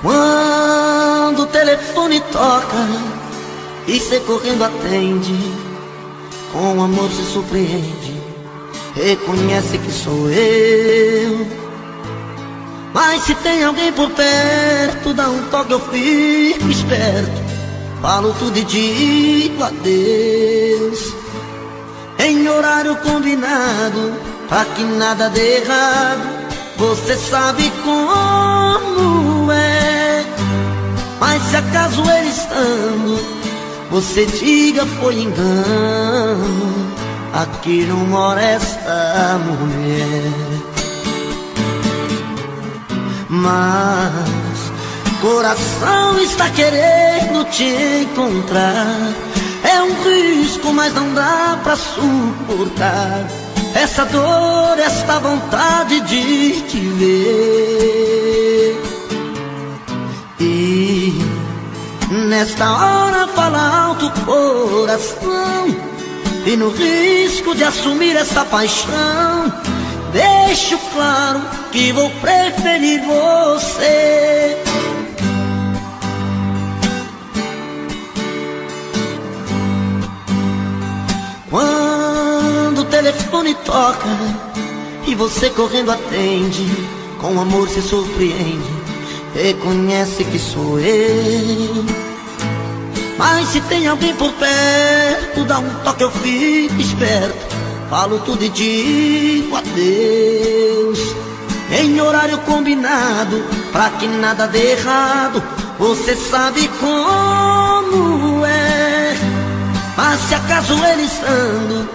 Quando o telefone toca e cê correndo atende, com amor se surpreende, reconhece que sou eu. Mas se tem alguém por perto, dá um toque, eu fico esperto, falo tudo e digo adeus, em horário combinado, pra que nada dê errado. Você sabe como é. Mas se acaso ele estando, você diga foi engano, aqui não mora esta mulher. Mas coração está querendo te encontrar, é um risco, mas não dá pra suportar essa dor, esta vontade de te ver. E nesta hora fala alto o coração, e no risco de assumir essa paixão, deixo claro que vou preferir você. Quando o telefone toca e você correndo atende, com amor se surpreende, reconhece que sou eu. Mas se tem alguém por perto, dá um toque, eu fico esperto, falo tudo e digo adeus, em horário combinado, pra que nada dê errado. Você sabe como é. Mas se acaso ele estando,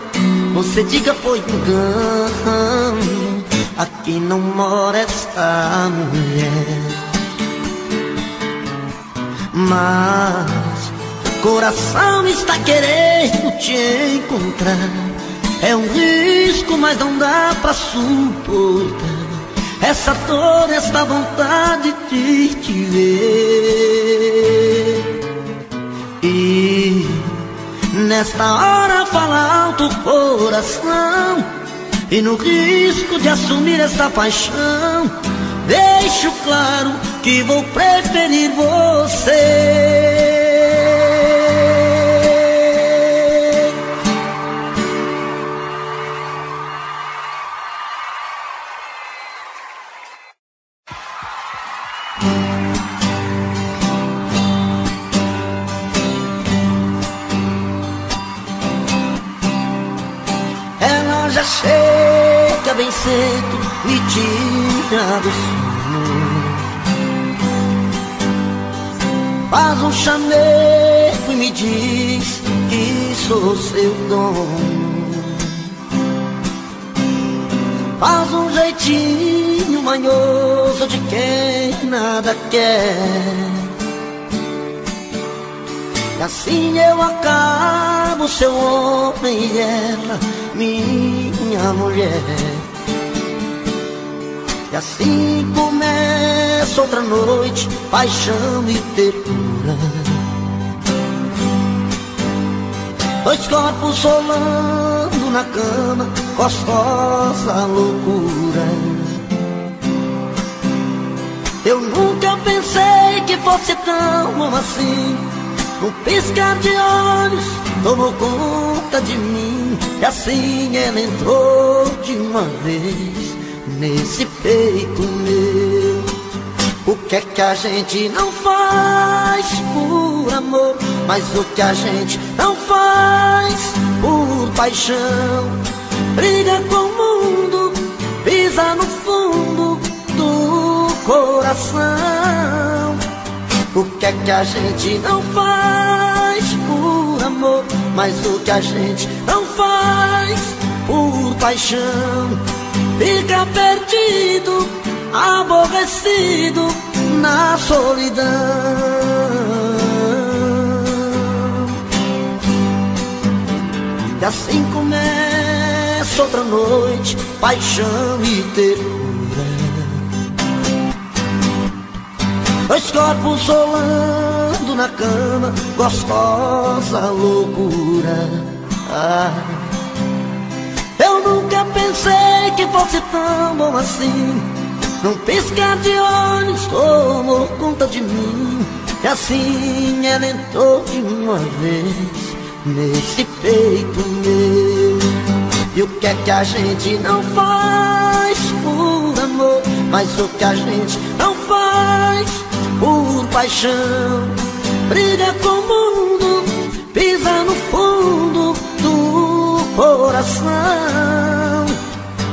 você diga foi engano, aqui não mora esta mulher. Mas coração está querendo te encontrar, é um risco, mas não dá pra suportar essa dor, esta vontade de te ver. E nesta hora fala alto o coração, e no risco de assumir esta paixão, deixo claro que vou preferir você. Ela já chega bem cedo, me tira do sono, faz um chamego e me diz que sou seu dono. Faz um jeitinho manhoso de quem nada quer, e assim eu acabo seu homem e ela minha mulher. E assim começa outra noite, paixão e ternura, dois corpos rolando na cama, gostosa loucura. Eu nunca pensei que fosse tão bom assim, no piscar de olhos tomou conta de mim, e assim ela entrou de uma vez nesse peito meu. O que é que a gente não faz por amor, mas o que a gente não faz por paixão? Briga com o mundo, pisa no fundo do coração. O que é que a gente não faz por amor, mas o que a gente não faz por paixão? Fica perdido, aborrecido na solidão. E assim começa outra noite, paixão e ternura, dois corpos rolando na cama, gostosa loucura. Eu nunca pensei que fosse tão bom assim, Num piscar de olhos tomou conta de mim, e assim ela entrou de uma vez nesse peito meu. E o que é que a gente não faz por amor, mas o que a gente não faz por paixão? Briga com o mundo, pisa no fundo do coração.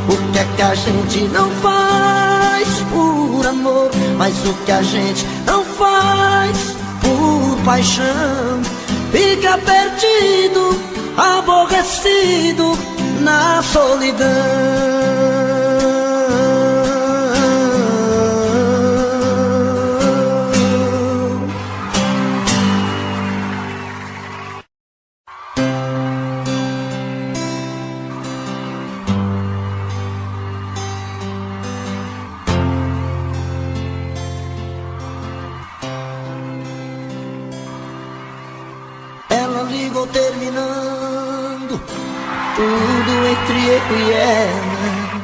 O que é que a gente não faz por amor, mas o que a gente não faz por paixão? Fica perdido, aborrecido na solidão. Ela ligou terminando tudo entre eu e ela,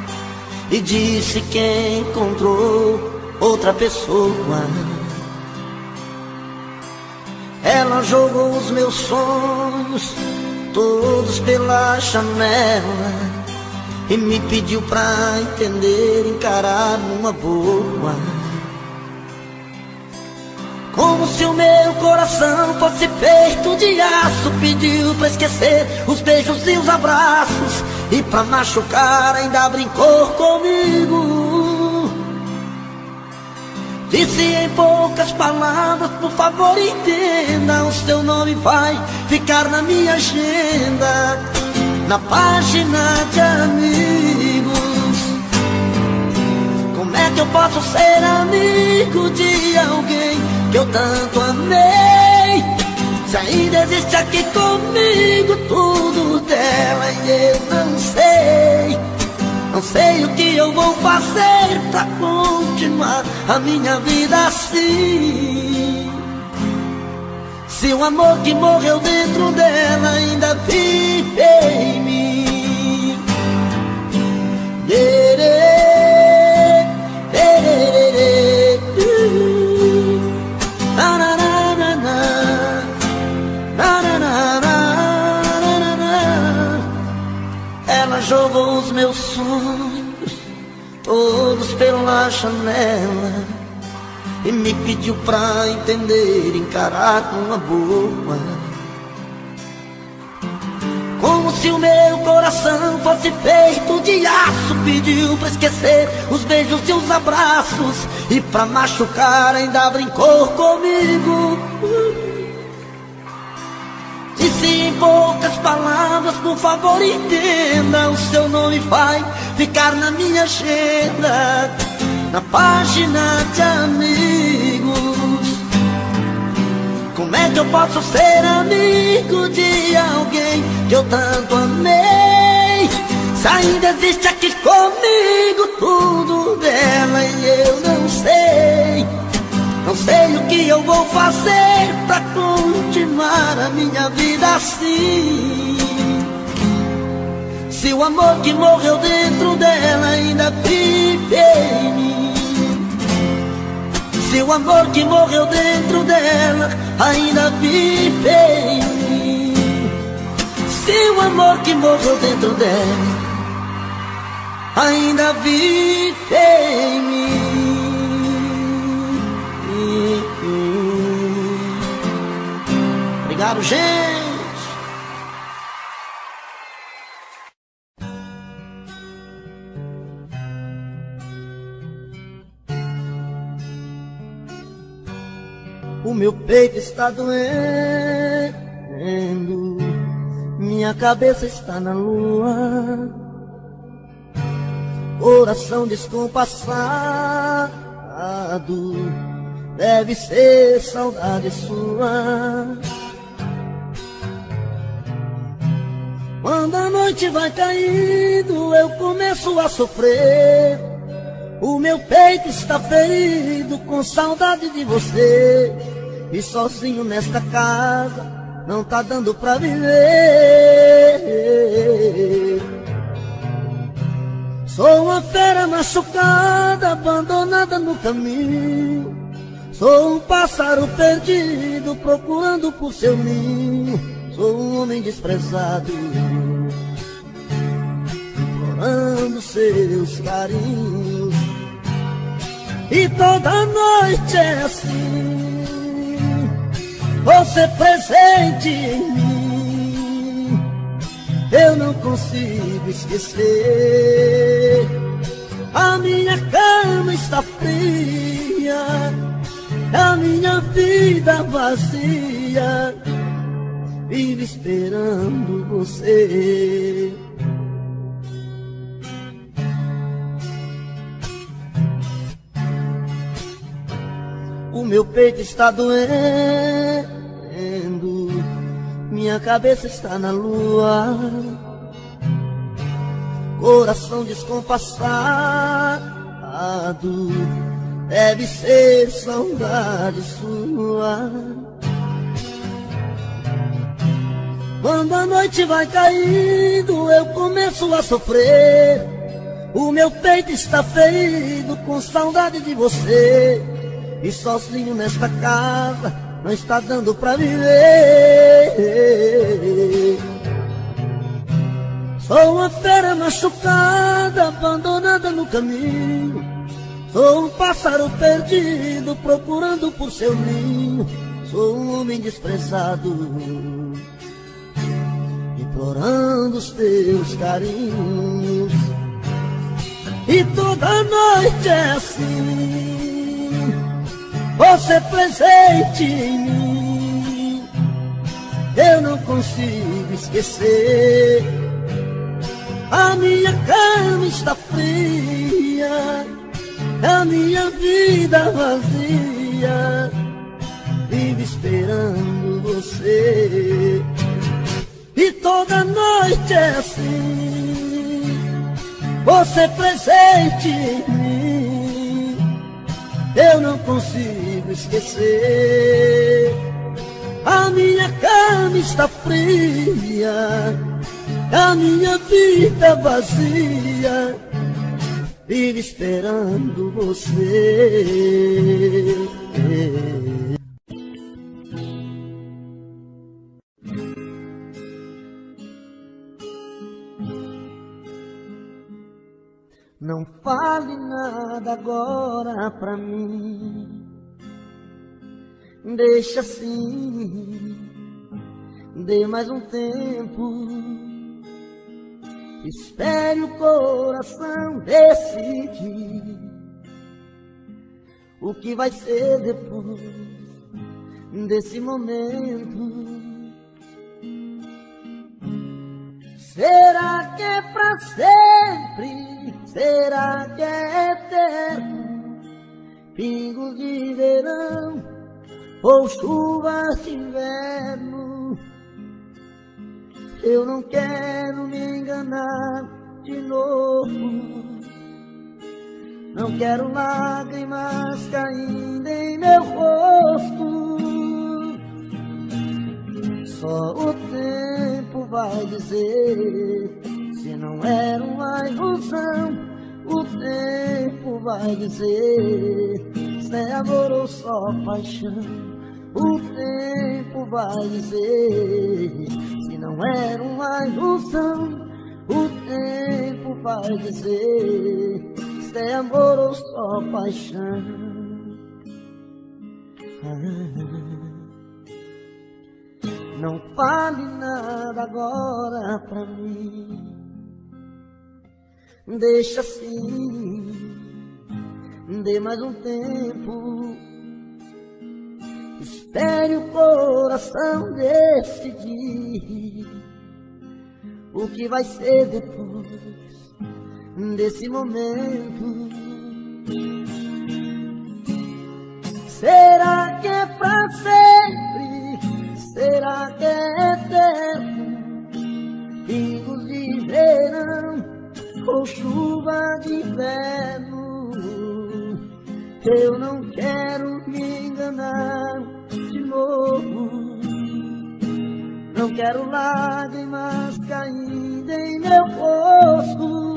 e disse que encontrou outra pessoa. Ela jogou os meus sonhos todos pela janela e me pediu pra entender, encarar numa boa. Como se o meu coração fosse feito de aço, pediu pra esquecer os beijos e os abraços, e pra machucar ainda brincou comigo. Disse em poucas palavras: por favor entenda, o seu nome vai ficar na minha agenda, na página de amigos. Como é que eu posso ser amigo de alguém que eu tanto amei, se ainda existe aqui comigo tudo dela e eu não sei? Não sei o que eu vou fazer pra continuar a minha vida assim, se o amor que morreu dentro dela ainda vive em mim. Ela jogou os meus sonhos todos pela janela e me pediu pra entender, encarar numa boa. Como se o meu coração fosse feito de aço, pediu pra esquecer os beijos e os abraços, e pra machucar ainda brincou comigo. Disse em poucas palavras: por favor entenda, o seu nome vai ficar na minha agenda, na página de amigos. Como é que eu posso ser amigo de alguém que eu tanto amei, se ainda existe aqui comigo tudo dela e eu não sei? Não sei o que eu vou fazer pra continuar a minha vida assim, se o amor que morreu dentro dela ainda vive em mim. Se o amor que morreu dentro dela ainda vive em mim. Se o amor que morreu dentro dela ainda vive em mim. Obrigado, gente. O meu peito está doendo, minha cabeça está na lua, coração descompassado, deve ser saudade sua. Quando a noite vai caindo, eu começo a sofrer. O meu peito está ferido com saudade de você, e sozinho nesta casa não tá dando pra viver. Sou uma fera machucada, abandonada no caminho. Sou um pássaro perdido, procurando por seu ninho. Sou um homem desprezado, implorando seus carinhos. E toda noite é assim, você presente em mim. Eu não consigo esquecer. A minha cama está fria, a minha vida vazia, vive esperando você. O meu peito está doendo, minha cabeça está na lua, coração descompassado, deve ser saudade sua. Quando a noite vai caindo, eu começo a sofrer. O meu peito está ferido com saudade de você. E sozinho nesta casa não está dando pra viver. Sou uma fera machucada, abandonada no caminho. Sou um pássaro perdido, procurando por seu ninho. Sou um homem desprezado, implorando os teus carinhos. E toda noite é assim, você presente em mim. Eu não consigo esquecer. A minha cama está fria, a minha vida vazia, vive esperando você. E toda noite é assim, você presente em mim. Eu não consigo esquecer. A minha cama está fria, a minha vida vazia, vive esperando você. Não fale nada agora pra mim, deixa assim, dê mais um tempo, espere o coração decidir o que vai ser depois desse momento. Será que é pra sempre? Será que é eterno? Pingos de verão ou chuvas de inverno? Eu não quero me enganar de novo. Não quero lágrimas caindo em meu rosto. Só o tempo vai dizer se não era uma ilusão. O tempo vai dizer se é amor ou só paixão. O tempo vai dizer se não era uma ilusão. O tempo vai dizer se é amor ou só paixão. Não fale nada agora pra mim, deixa assim, dê mais um tempo, espere o coração decidir o que vai ser depois desse momento. Será que é pra sempre? Será que é eterno? Pingos de verão ou chuva de inverno? Eu não quero me enganar de novo. Não quero lágrimas caindo em meu rosto.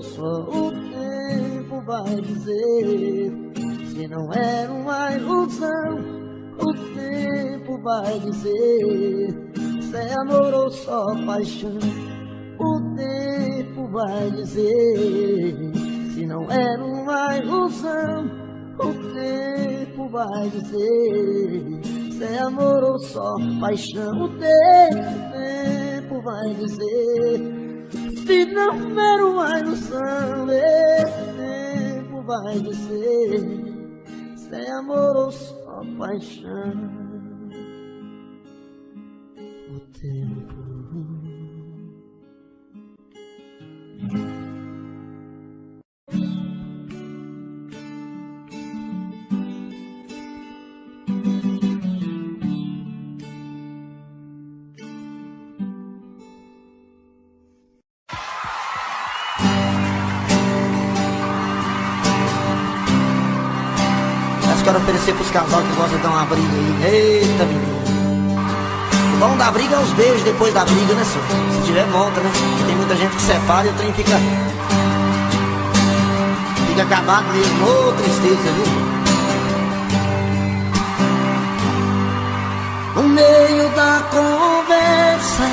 Só o tempo vai dizer se não era uma ilusão. O tempo vai dizer se é amor ou só paixão. O tempo vai dizer se não era uma ilusão. O tempo vai dizer se é amor ou só paixão. O tempo vai dizer se não era uma ilusão. Esse tempo vai dizer se é amor ou só paixão. O tempo. Quero oferecer pros casal que gostam de dar uma briga aí. Eita, menino. O bom da briga é os beijos depois da briga, né, senhor? Se tiver volta, né? Porque tem muita gente que separa e o trem fica acabado mesmo. Ô, tristeza, viu? No meio da conversa,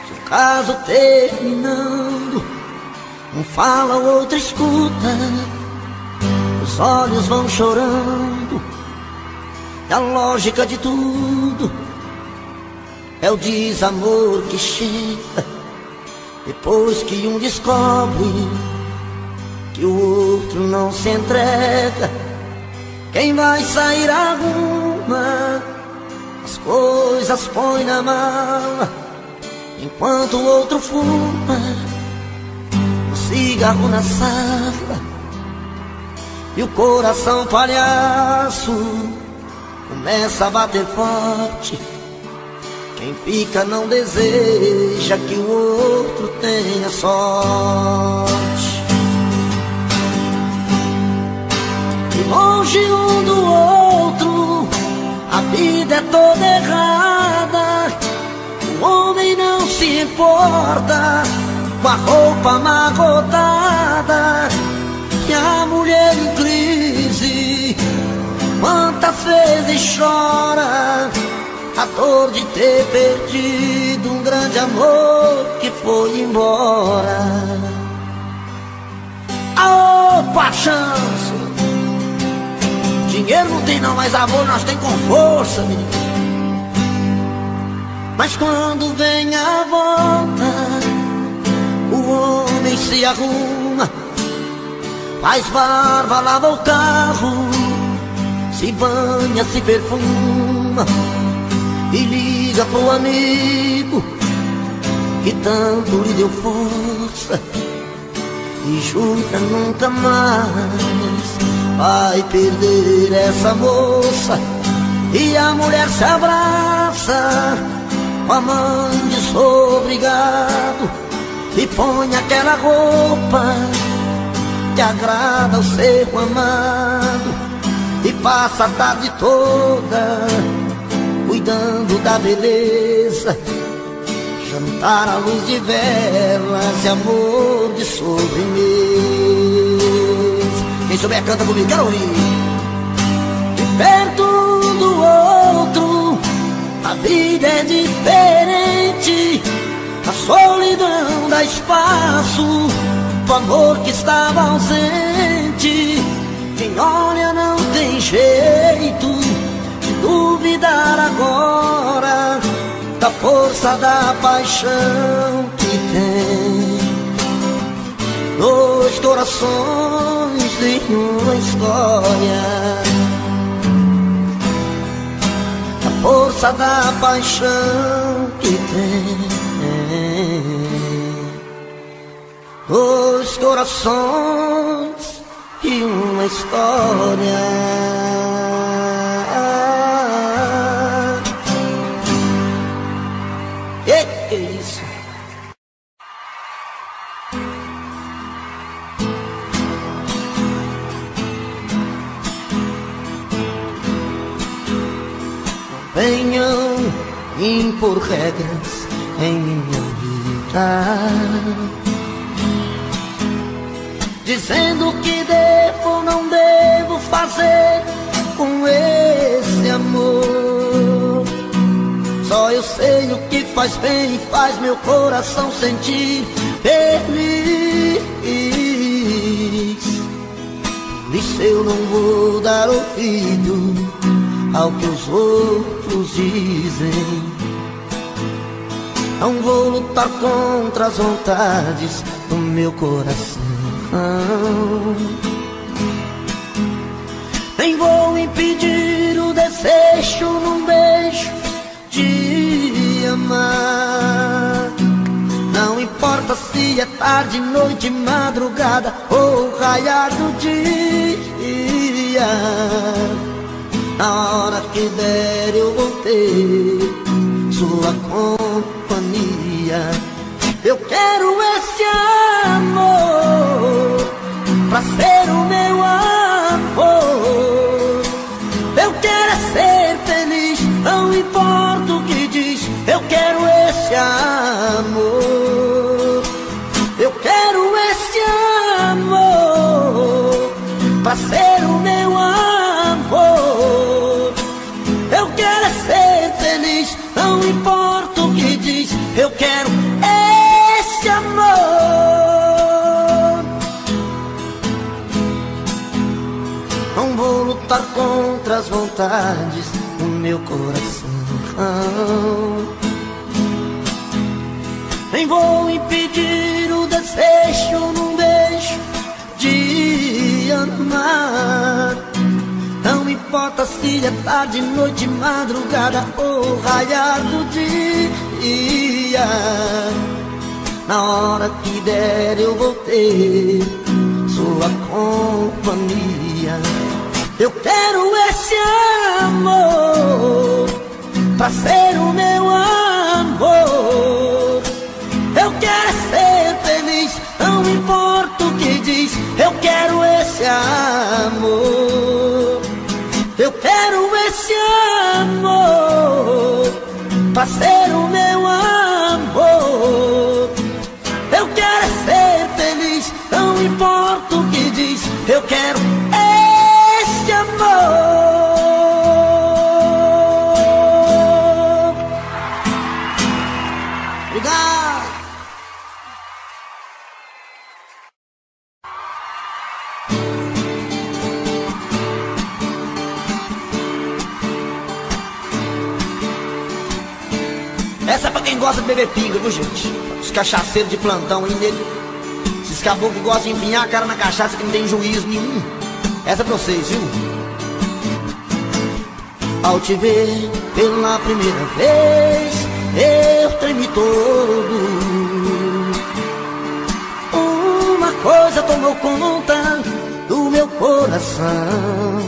se o caso terminando, um fala, o outro escuta. Os olhos vão chorando. E a lógica de tudo é o desamor que chega depois que um descobre que o outro não se entrega. Quem vai sair arruma as coisas, põe na mala, enquanto o outro fuma um cigarro na sala. E o coração palhaço começa a bater forte. Quem fica não deseja que o outro tenha sorte. E longe um do outro, a vida é toda errada. O homem não se importa com a roupa amarrotada. E a mulher em crise, quantas vezes chora a dor de ter perdido um grande amor que foi embora. Aô, paixão! Dinheiro não tem não, mas amor nós tem com força, menino. Mas quando vem a volta, o homem se arruma, faz barba, lava o carro, se banha, se perfuma e liga pro amigo que tanto lhe deu força e jura nunca mais vai perder essa moça. E a mulher se abraça com a mãe de sou obrigado e põe aquela roupa que agrada ao ser amado e passa a tarde toda cuidando da beleza, jantar à luz de velas e amor de sobremesa. Quem souber canta comigo, quero ouvir. De perto do outro a vida é diferente, a solidão dá espaço o amor que estava ausente. Quem olha não tem jeito de duvidar agora da força da paixão que tem. Dois corações em uma história, da força da paixão que tem. Dois corações e uma história. Que é isso? Venham impor regras em minha vida. dizendo que devo ou não devo fazer com esse amor. Só eu sei o que faz bem e faz meu coração sentir feliz. Por isso eu não vou dar ouvido ao que os outros dizem. Não vou lutar contra as vontades do meu coração. Nem vou impedir o desejo num beijo de amar. Não importa se é tarde, noite, madrugada ou raiar do dia. Na hora que der eu vou ter sua companhia. Eu quero esse amor pra ser o meu amor. Eu quero ser feliz, não importa o que diz. Eu quero esse amor. Eu quero esse amor pra ser o meu amor. Eu quero ser feliz, não importa o que diz. Eu quero esse amor. Não vou lutar contra as vontades do meu coração. Nem vou impedir o desejo num beijo de amar. Não importa se é tarde, noite, madrugada ou raiar do dia. Na hora que der eu vou ter sua companhia. Eu quero esse amor pra ser o meu amor. Eu quero ser feliz, não importa o que diz. Eu quero esse amor. Eu quero esse amor pra ser o meu amor. Eu quero ser feliz, não importa o que diz. Eu quero esse amor. Obrigado. Essa é pra quem gosta de beber pinga, viu, gente? Os cachaceiros de plantão aí, nego. Esses caboclos que gostam de empinhar a cara na cachaça, que não tem juízo nenhum. Essa é pra vocês, viu? Ao te ver pela primeira vez, eu tremi todo. Uma coisa tomou conta do meu coração.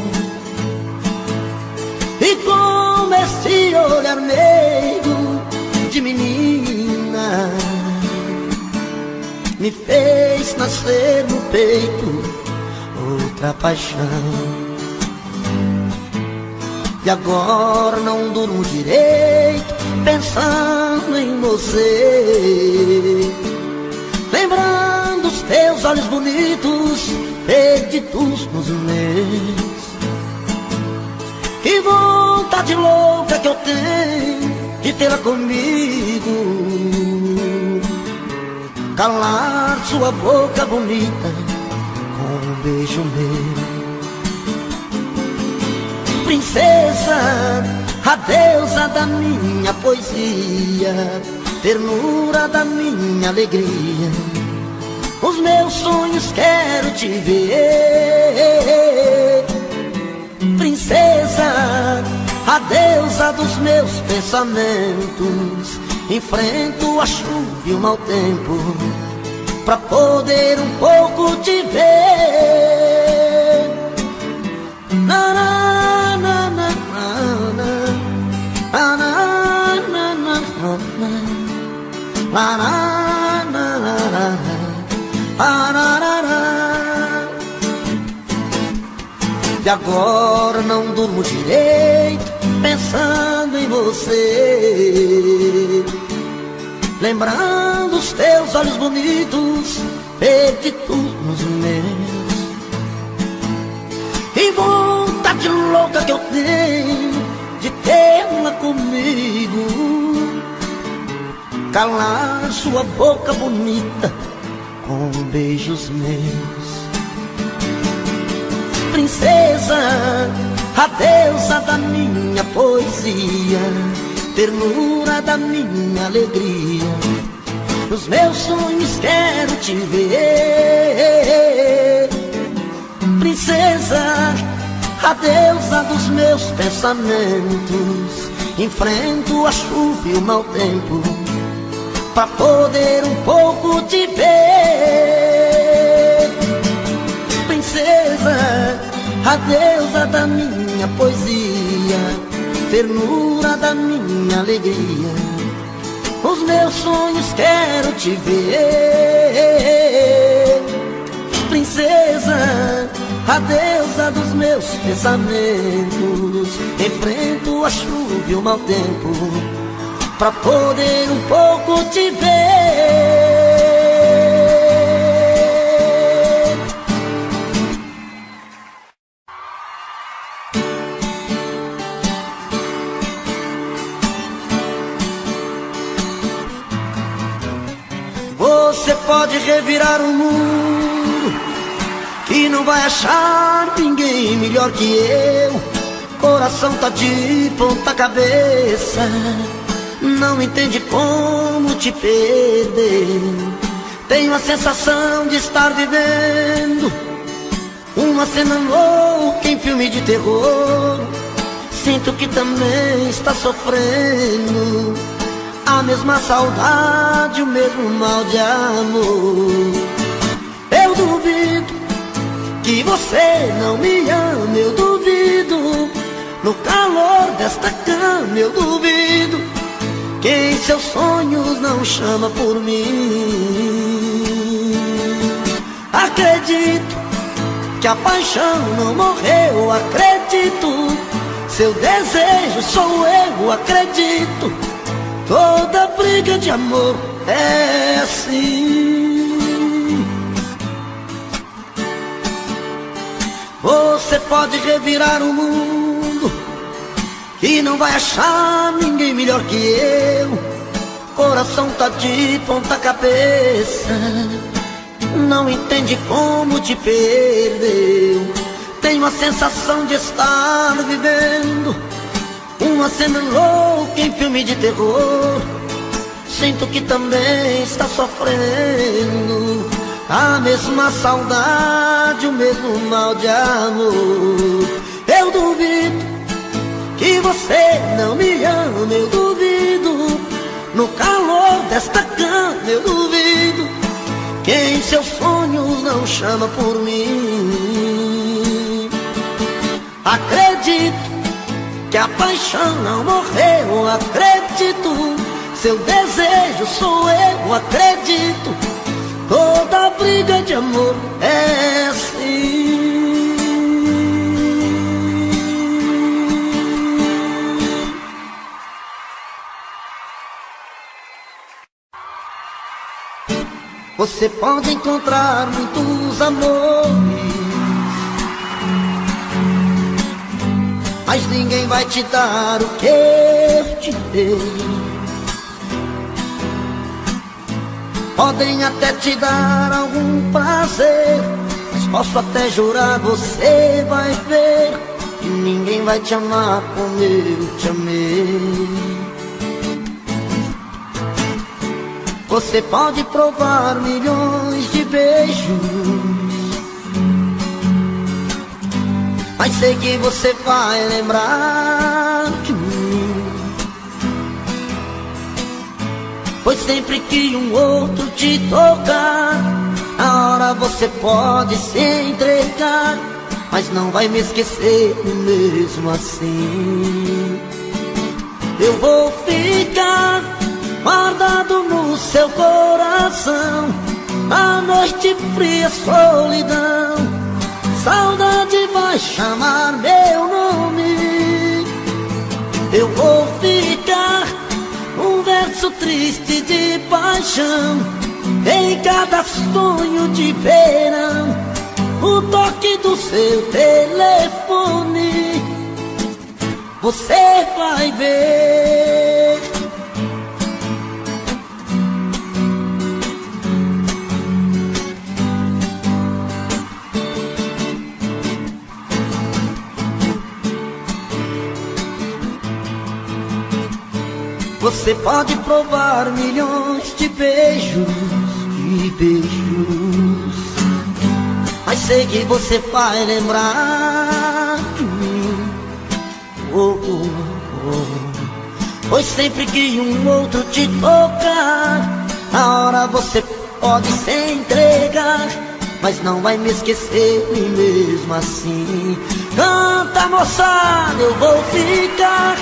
E como esse olhar meigo de menina me fez nascer no peito outra paixão. E agora não durmo direito pensando em você, lembrando os teus olhos bonitos perdidos nos meus. Que vontade louca que eu tenho de tê-la comigo, calar sua boca bonita com um beijo meu. Princesa, a deusa da minha poesia, ternura da minha alegria, os meus sonhos quero te ver. Princesa, a deusa dos meus pensamentos, enfrento a chuva e o mau tempo pra poder um pouco te ver. Na, na, na, na, na, na, na, na, na, na, na, na, na. E agora não durmo direito pensando em você, lembrando os teus olhos bonitos perdidos nos meus. tenho de tê-la comigo, calar sua boca bonita com beijos meus. Princesa, a deusa da minha poesia, ternura da minha alegria, nos meus sonhos quero te ver. Princesa, a deusa dos meus pensamentos, enfrento a chuva e o mau tempo pra poder um pouco te ver. Princesa, a deusa da minha poesia, ternura da minha alegria, os meus sonhos quero te ver. Princesa, a deusa dos meus pensamentos, enfrento a chuva e o mau tempo pra poder um pouco te ver. Você pode revirar o mundo, que não vai achar ninguém melhor que eu. Coração tá de ponta cabeça, não entende como te perder. Tenho a sensação de estar vivendo uma cena louca em filme de terror. Sinto que também está sofrendo a mesma saudade, o mesmo mal de amor. Eu duvido que você não me ama, eu duvido. No calor desta cama eu duvido que em seus sonhos não chama por mim. Acredito que a paixão não morreu, acredito. Seu desejo sou eu, acredito. Toda briga de amor é assim. Você pode revirar o mundo, que não vai achar ninguém melhor que eu. Coração tá de ponta cabeça, não entende como te perdeu. Tenho a sensação de estar vivendo uma cena louca em filme de terror. Sinto que também está sofrendo a mesma saudade, o mesmo mal de amor. Eu duvido que você não me ama, eu duvido. No calor desta cama eu duvido que em seus sonhos não chama por mim. Acredito que a paixão não morreu, acredito. Seu desejo sou eu, acredito. Toda briga de amor é assim. Você pode encontrar muitos amores, mas ninguém vai te dar o que eu te dei. Podem até te dar algum prazer, mas posso até jurar, você vai ver que ninguém vai te amar como eu te amei. Você pode provar milhões de beijos, mas sei que você vai lembrar de mim. Pois sempre que um outro te tocar, na hora você pode se entregar, mas não vai me esquecer mesmo assim. Eu vou ficar guardado no seu coração, a noite fria, solidão, saudade vai chamar meu nome. Eu vou ficar um verso triste de paixão em cada sonho de verão, o toque do seu telefone você vai ver. Você pode provar milhões de beijos, mas sei que você vai lembrar de mim. Pois sempre que um outro te tocar, na hora você pode se entregar, mas não vai me esquecer nem mesmo assim. Canta, moçada, eu vou ficar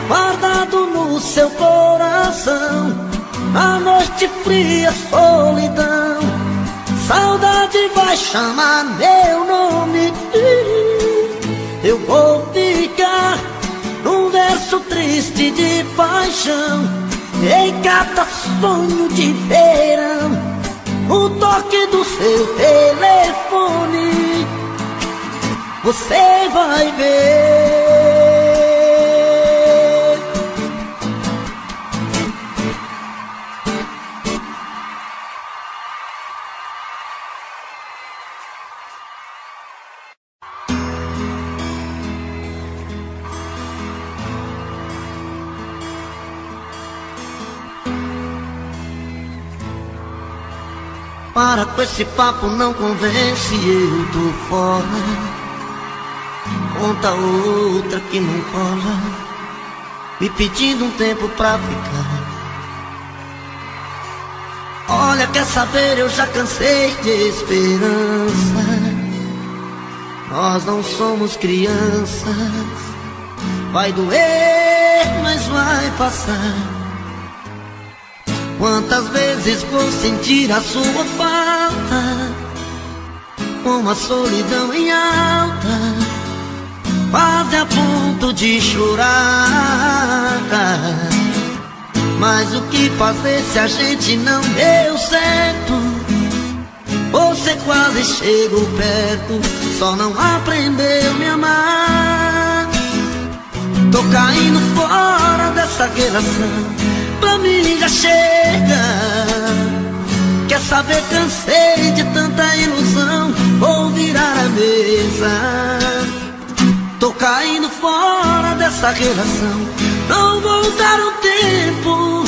guardado no seu coração. A noite fria, solidão, saudade vai chamar meu nome. Eu vou ficar num verso triste de paixão, em cada sonho de verão, no toque do seu telefone, você vai ver. Para com esse papo, não convence, eu tô fora. Conta outra que não cola, me pedindo um tempo pra ficar. Olha, quer saber, eu já cansei de esperança. Nós não somos crianças, vai doer, mas vai passar. Quantas vezes vou sentir a sua falta, com a solidão em alta, quase a ponto de chorar. Mas o que fazer se a gente não deu certo? Você quase chegou perto, só não aprendeu a me amar. Tô caindo fora dessa relação, pra mim já chega. Quer saber, cansei de tanta ilusão, vou virar a mesa. Tô caindo fora dessa relação, não vou dar um tempo.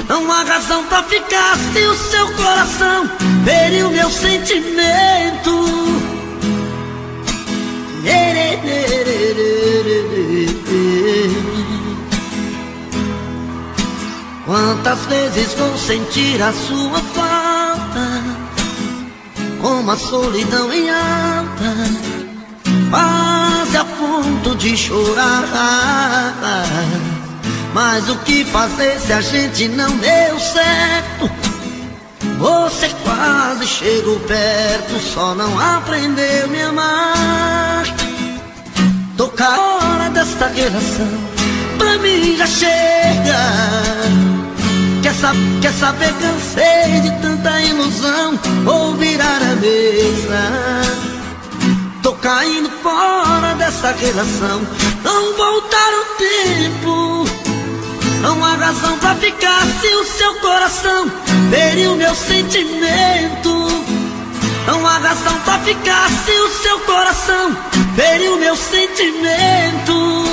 Não há razão pra ficar se o seu coração feriu meu sentimento. Quantas vezes vou sentir a sua falta, como a solidão em alta, quase a ponto de chorar. Mas o que fazer se a gente não deu certo? Você quase chegou perto, só não aprendeu a me amar. Tô com a hora desta relação, pra mim já chega. Quer saber, cansei de tanta ilusão, vou virar a mesa. Tô caindo fora dessa relação, não vou dar um tempo. Não há razão pra ficar se o seu coração feriu meu sentimento. Não há razão pra ficar se o seu coração feriu meu sentimento.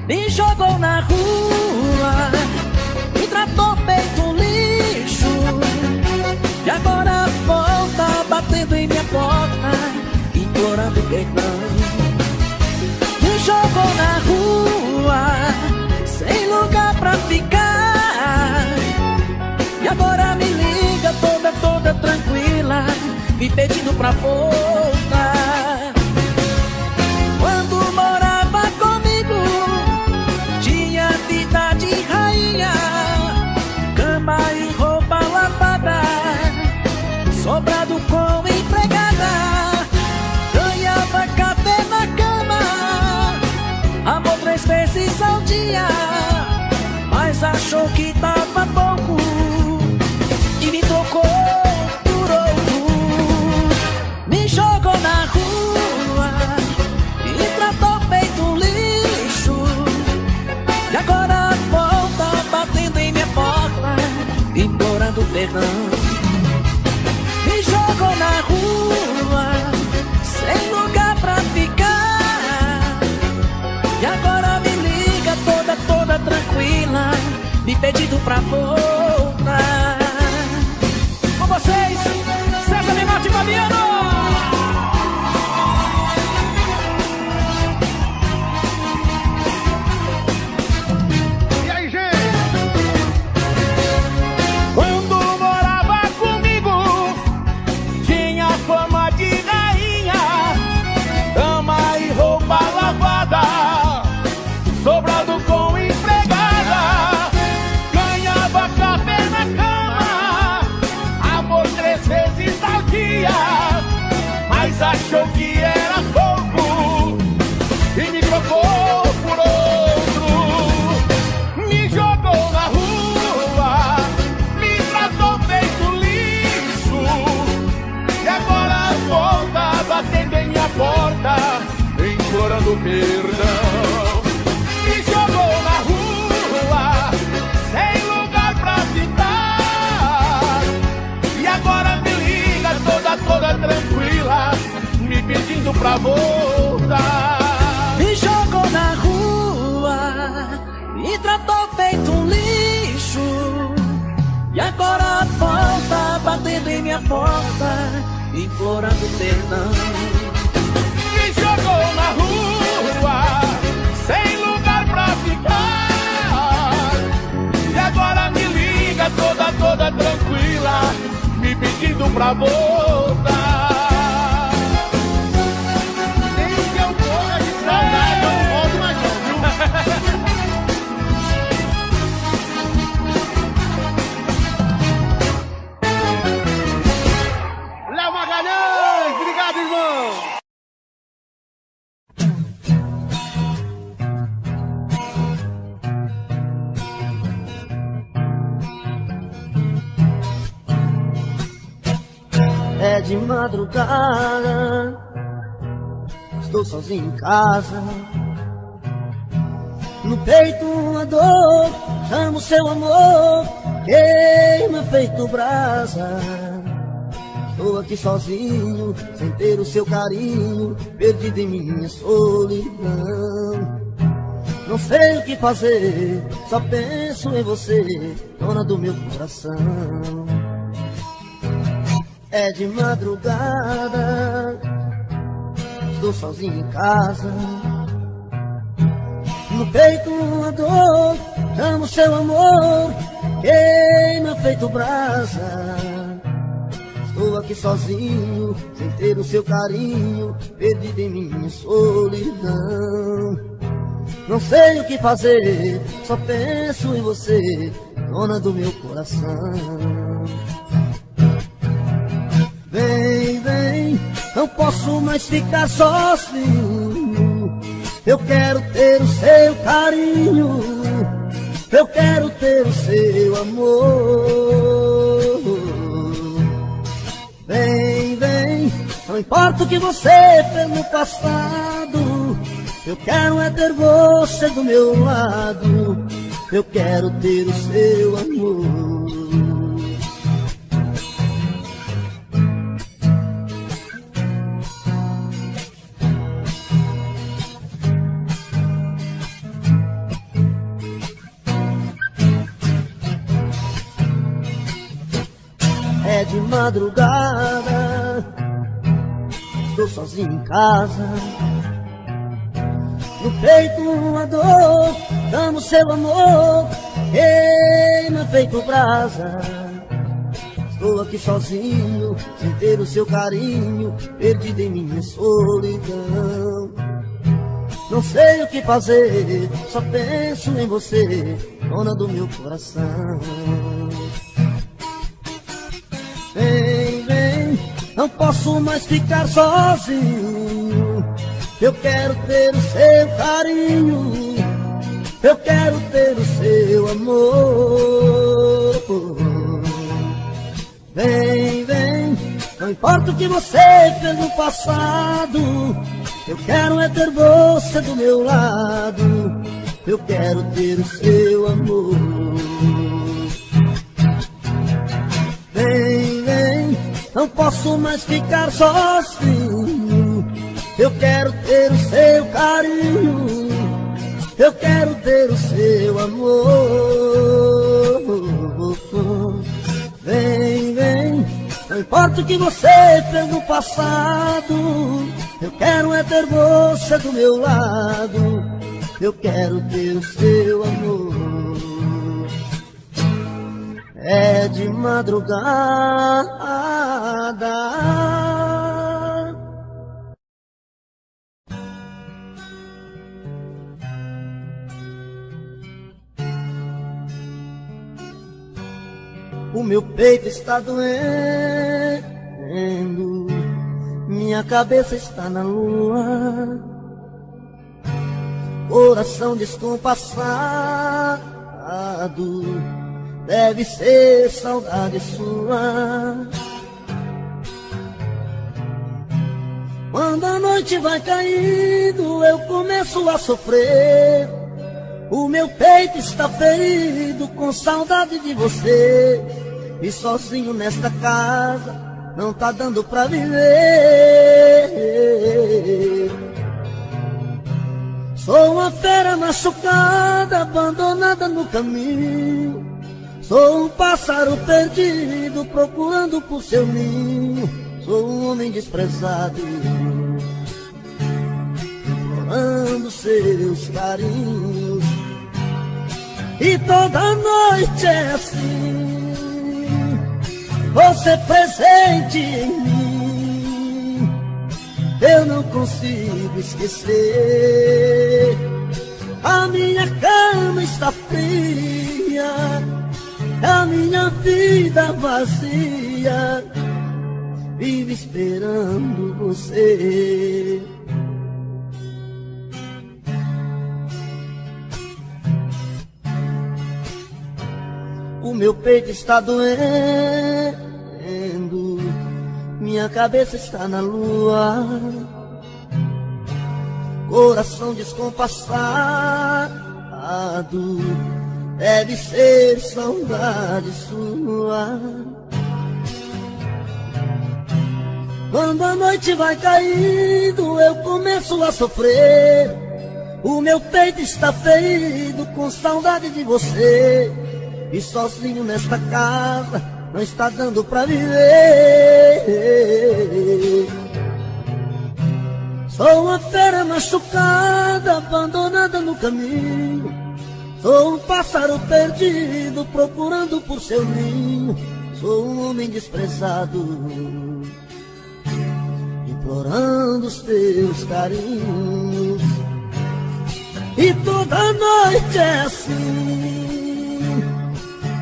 Me jogou na rua, me tratou feito um lixo, e agora volta batendo em minha porta, implorando perdão. Me jogou na rua, sem lugar pra ficar, e agora me liga toda tranquila, me pedindo pra voltar. Quando morava comigo, tinha vida de rainha, cama e roupa lavada, sobrado com empregada, implorando perdão. Me jogou na rua, sem lugar pra ficar. E agora me liga toda tranquila, me pedindo pra voltar. Com vocês, César Menotti e Fabiano. Sobrado com empregada, ganhava café na cama, amor 3 vezes ao dia, mas achou que era pouco e me trocou por outro. Me jogou na rua, me tratou feito lixo, e agora volta batendo em minha porta, implorando perdão. Me jogou na rua, sem lugar pra ficar, e agora me liga toda tranquila, me pedindo pra voltar. Me jogou na rua, me tratou feito um lixo, e agora volta batendo em minha porta, implorando perdão. Me jogou na rua, sem lugar pra ficar, e agora me liga toda tranquila, me pedindo pra voltar. Nem que eu morra de saudade, eu não volto mais não, viu? Léo Magalhães, obrigado, irmão! É de madrugada, estou sozinho em casa. No peito uma dor, chamo seu amor, queima feito brasa. Estou aqui sozinho, sem ter o seu carinho, perdido em minha solidão. Não sei o que fazer, só penso em você, dona do meu coração. É de madrugada, estou sozinho em casa. No peito uma dor, chamo seu amor, queima feito brasa. Estou aqui sozinho, sem ter o seu carinho, perdido em minha solidão. Não sei o que fazer, só penso em você, dona do meu coração. Vem, vem, não posso mais ficar sozinho. Eu quero ter o seu carinho, eu quero ter o seu amor. Vem, vem, não importa o que você fez no passado, eu quero é ter você do meu lado, eu quero ter o seu amor. É de madrugada, estou sozinho em casa. No peito uma dor, amo seu amor, queima feito brasa. Estou aqui sozinho, sem ter o seu carinho, perdido em minha solidão. Não sei o que fazer, só penso em você, dona do meu coração. Vem, vem, não posso mais ficar sozinho. Eu quero ter o seu carinho, eu quero ter o seu amor. Vem, vem, não importa o que você fez no passado, eu quero é ter você do meu lado, eu quero ter o seu amor. não posso mais ficar sozinho. Eu quero ter o seu carinho, eu quero ter o seu amor. Vem, vem, não importa o que você fez no passado, eu quero é ter você do meu lado, eu quero ter o seu amor. É de madrugada, o meu peito está doendo, minha cabeça está na lua, coração descompassado, deve ser saudade sua. Quando a noite vai caindo, eu começo a sofrer. O meu peito está ferido com saudade de você. E sozinho nesta casa não tá dando pra viver. Sou uma fera machucada, abandonada no caminho. Sou um pássaro perdido, procurando por seu ninho. Sou um homem desprezado, implorando seus carinhos. E toda noite é assim, você presente em mim. Eu não consigo esquecer. A minha cama está fria, a minha vida vazia, vive esperando você. O meu peito está doendo, minha cabeça está na lua, coração descompassado, deve ser saudade sua. Quando a noite vai caindo, eu começo a sofrer. O meu peito está ferido com saudade de você. E sozinho nesta casa não está dando pra viver. Sou uma fera machucada, abandonada no caminho. Sou um pássaro perdido, procurando por seu ninho. Sou um homem desprezado, implorando os teus carinhos. E toda noite é assim,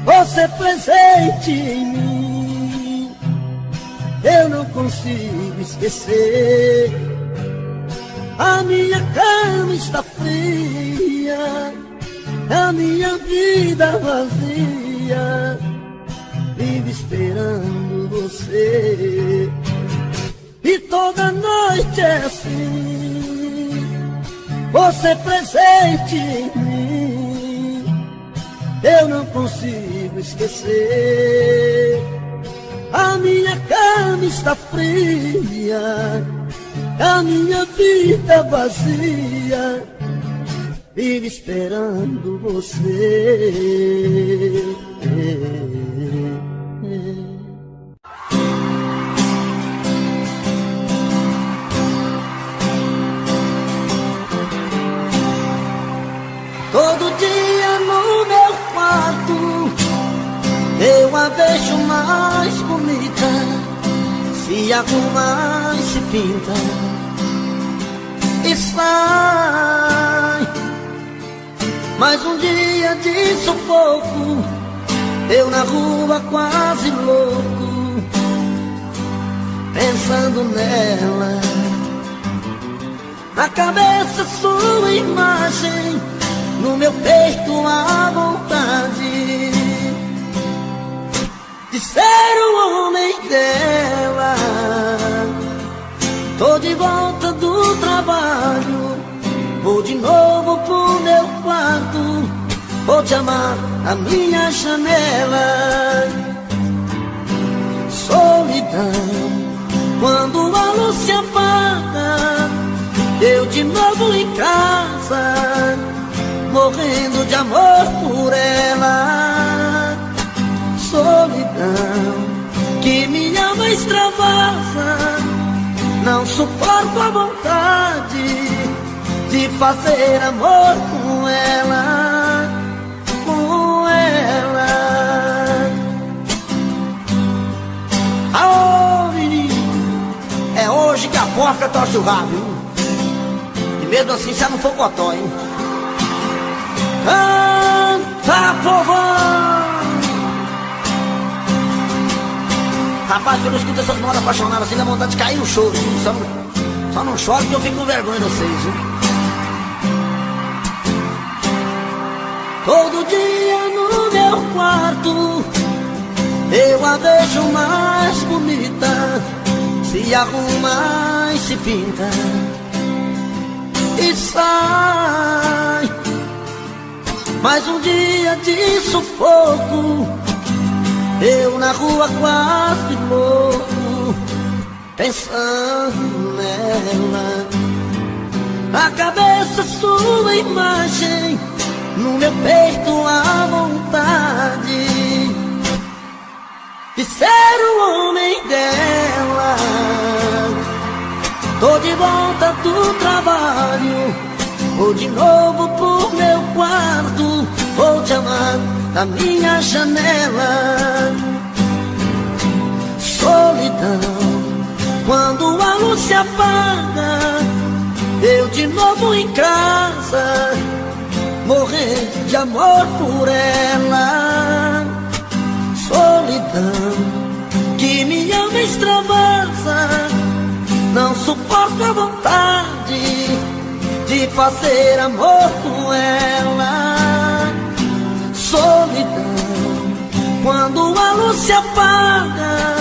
você presente em mim. Eu não consigo esquecer. A minha cama está fria, a minha vida vazia, vive esperando você. E toda noite é assim, você presente em mim. Eu não consigo esquecer. A minha cama está fria, a minha vida vazia, vive esperando você. Todo dia no meu quarto eu a vejo mais bonita, se arruma e se pinta e sai. Mais um dia de sufoco, eu na rua quase louco, pensando nela. Na cabeça sua imagem, no meu peito a vontade de ser o homem dela. Tô de volta do trabalho, vou de novo pro meu quarto, vou te amar na minha janela. Solidão de novo em casa, morrendo de amor por ela. Solidão que minha alma extravasa, não suporto a vontade de fazer amor com ela, com ela. Aô, menino, é hoje que a porca torce o rabo, hein? E mesmo assim já não for cotó, hein? Canta, povão! Rapaz, quando eu escuto essas modas apaixonadas assim, dá vontade de cair no choro. Só não choro porque eu fico com vergonha de vocês, viu? Todo dia no meu quarto eu a vejo mais bonita, se arruma e se pinta e sai. Mais um dia de sufoco, eu na rua quase louco, pensando nela. Na cabeça sua imagem, no meu peito a vontade de ser o homem dela. Tô de volta do trabalho, vou de novo pro meu quarto, vou te amar da minha janela. Solidão, quando a luz se apaga, eu de novo em casa, morrer de amor por ela. Solidão que minha alma extravasa, não suporto a vontade de fazer amor com ela. Solidão, quando a luz se apaga,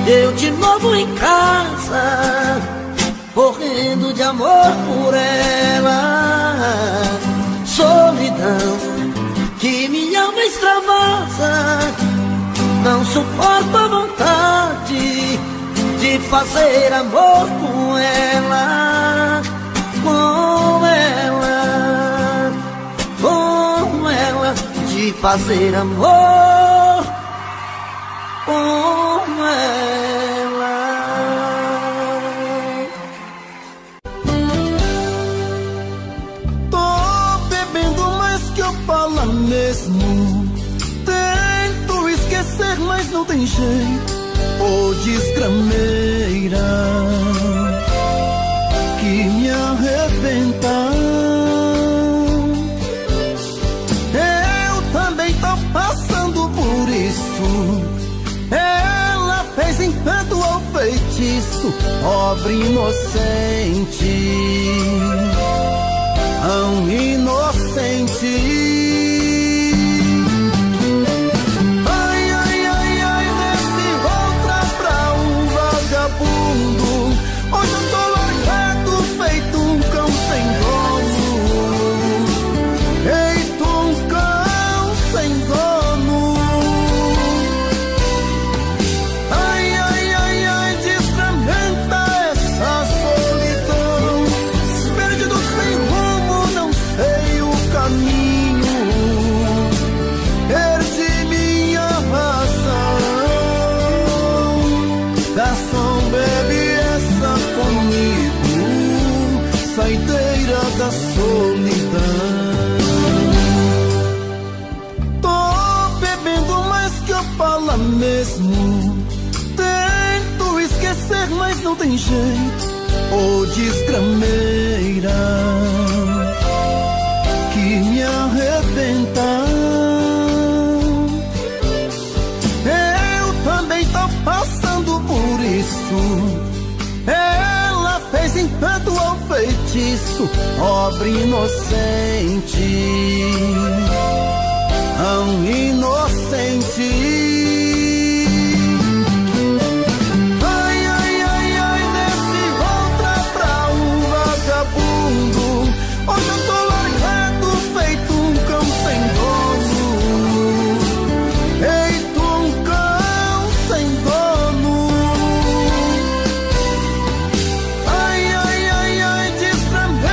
eu de novo em casa, morrendo de amor por ela. Solidão que minha alma extravasa, não suporto a vontade de fazer amor com ela, com ela, com ela, de fazer amor com ela. Tô bebendo mais que eu falo mesmo, tento esquecer, mas não tem jeito. Ô desgrameira que me arrebenta, eu também tô passando por isso. Ela fez encanto ou feitiço, pobre inocente, tão inocente. Hoje eu tô largado, feito um cão sem dono, feito um cão sem dono. Ai, ai, ai, ai, desfragmenta essa solidão, perdido sem rumo, não sei o caminho, perdi minha razão. Garçom, bebe comigo, saideira da solidão. Tô bebendo mais que eu falo mesmo, tento esquecer, mas não tem jeito. Ô desgrameira que me arrebenta, eu também tô passando por isso. Ela fez encanto ou feitiço, pobre inocente, tão inocente. Ai, ai, ai, ai, desse volta pra um vagabundo. Hoje eu tô largado, feito um cão sem dono, feito um cão sem dono. Ai, ai, ai, ai, desfragmenta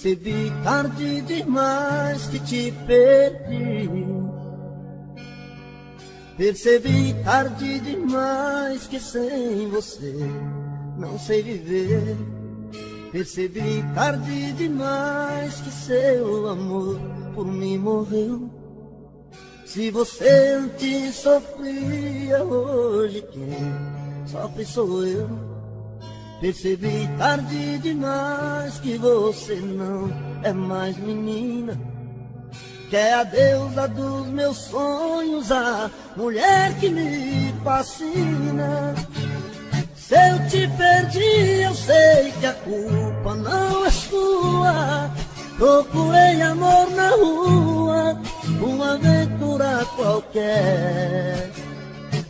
Percebi tarde demais que te perdi. Percebi tarde demais que sem você não sei viver. Percebi tarde demais que seu amor por mim morreu. Se você antes sofria, hoje quem sofre sou eu. Percebi tarde demais que você não é mais menina, que é a deusa dos meus sonhos, a mulher que me fascina. Se eu te perdi, eu sei que a culpa não é sua. Procurei amor na rua, uma aventura qualquer.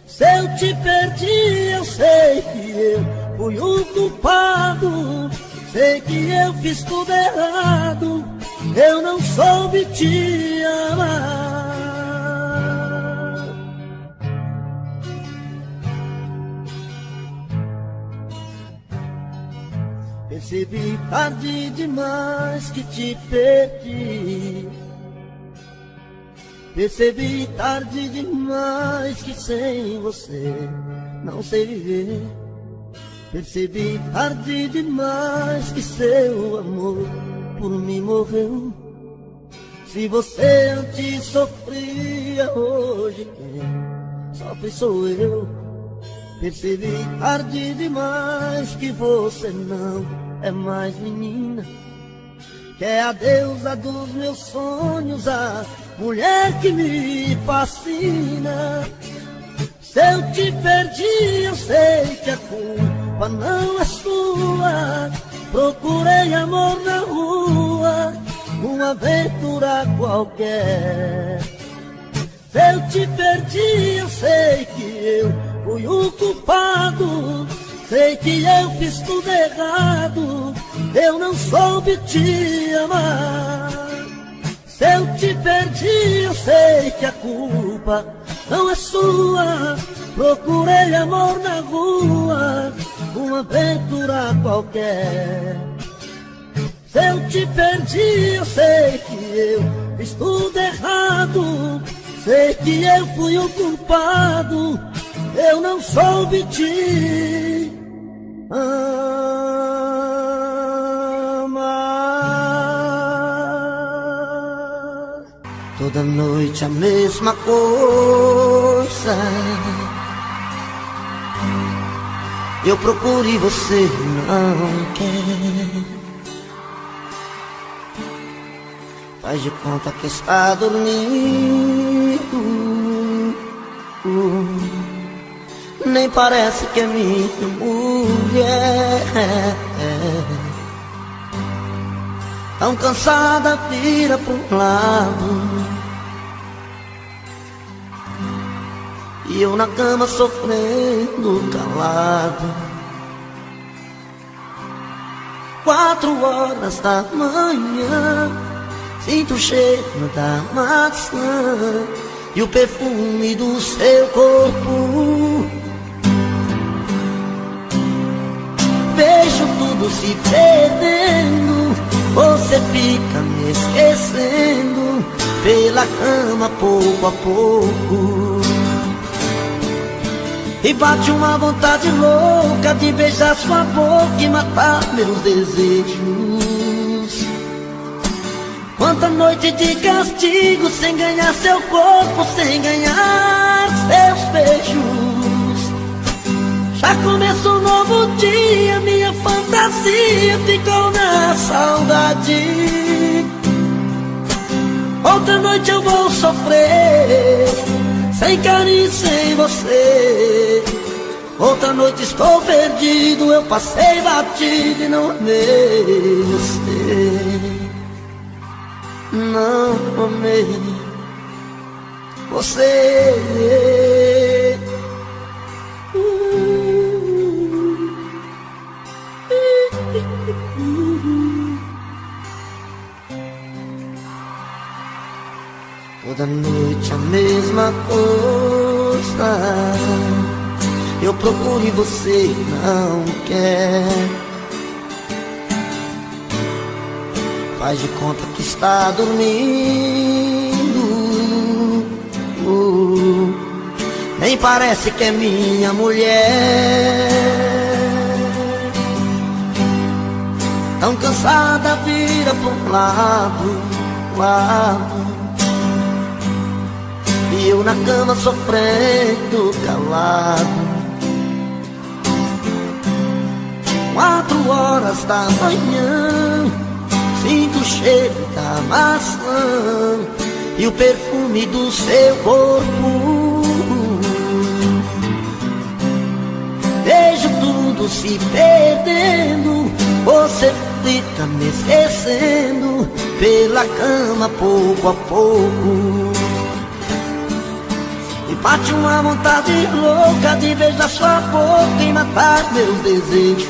Se eu te perdi, eu sei que eu fui o culpado. Sei que eu fiz tudo errado, eu não soube te amar. Percebi tarde demais que te perdi. Percebi tarde demais que sem você não sei viver. Percebi tarde demais que seu amor por mim morreu. Se você antes sofria, hoje quem sofre sou eu. Percebi tarde demais que você não é mais menina, que é a deusa dos meus sonhos, a mulher que me fascina. Se eu te perdi, eu sei que a culpa não é sua. Procurei amor na rua, uma aventura qualquer. Se eu te perdi, eu sei que eu fui o culpado. Sei que eu fiz tudo errado, eu não soube te amar. Se eu te perdi, eu sei que a culpa não é sua. Procurei amor na rua, uma aventura qualquer. Se eu te perdi, eu sei que eu fiz tudo errado. Sei que eu fui o culpado, eu não soube te amar. Toda noite a mesma coisa, eu procuro e você não quer. Faz de conta que está dormindo, nem parece que é minha mulher. Tão cansada, vira pro lado, e eu na cama sofrendo calado. 4 horas da manhã, sinto o cheiro da maçã e o perfume do seu corpo. Vejo tudo se perdendo, você fica me esquecendo pela cama pouco a pouco. E bate uma vontade louca de beijar sua boca e matar meus desejos. Quanta noite de castigo sem ganhar seu corpo, sem ganhar seus beijos. Já começa um novo dia, minha fantasia ficou na saudade. Outra noite eu vou sofrer, sem carinho, sem você. Outra noite estou perdido, eu passei batido e não amei você. Não amei você. Toda noite a mesma coisa, eu procuro e você não quer. faz de conta que está dormindo. Nem parece que é minha mulher. Tão cansada, vira pra um lado. E eu na cama sofrendo calado. 4 horas da manhã, sinto o cheiro da maçã e o perfume do seu corpo. Vejo tudo se perdendo, você fica me esquecendo pela cama pouco a pouco. E bate uma vontade louca de beijar sua boca e matar meus desejos.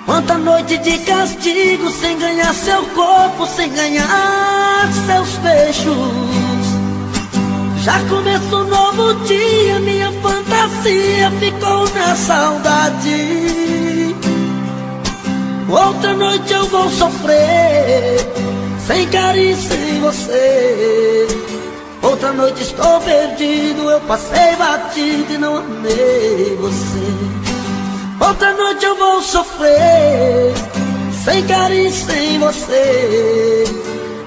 Quanta noite de castigo sem ganhar seu corpo, sem ganhar seus beijos. Já começou um novo dia, minha fantasia ficou na saudade. Outra noite eu vou sofrer, sem carinho, sem você. Outra noite estou perdido, eu passei batido e não amei você. Outra noite eu vou sofrer, sem carinho, sem você.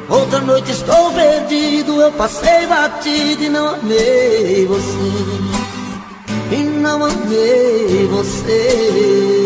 Outra noite estou perdido, eu passei batido e não amei você. E não amei você.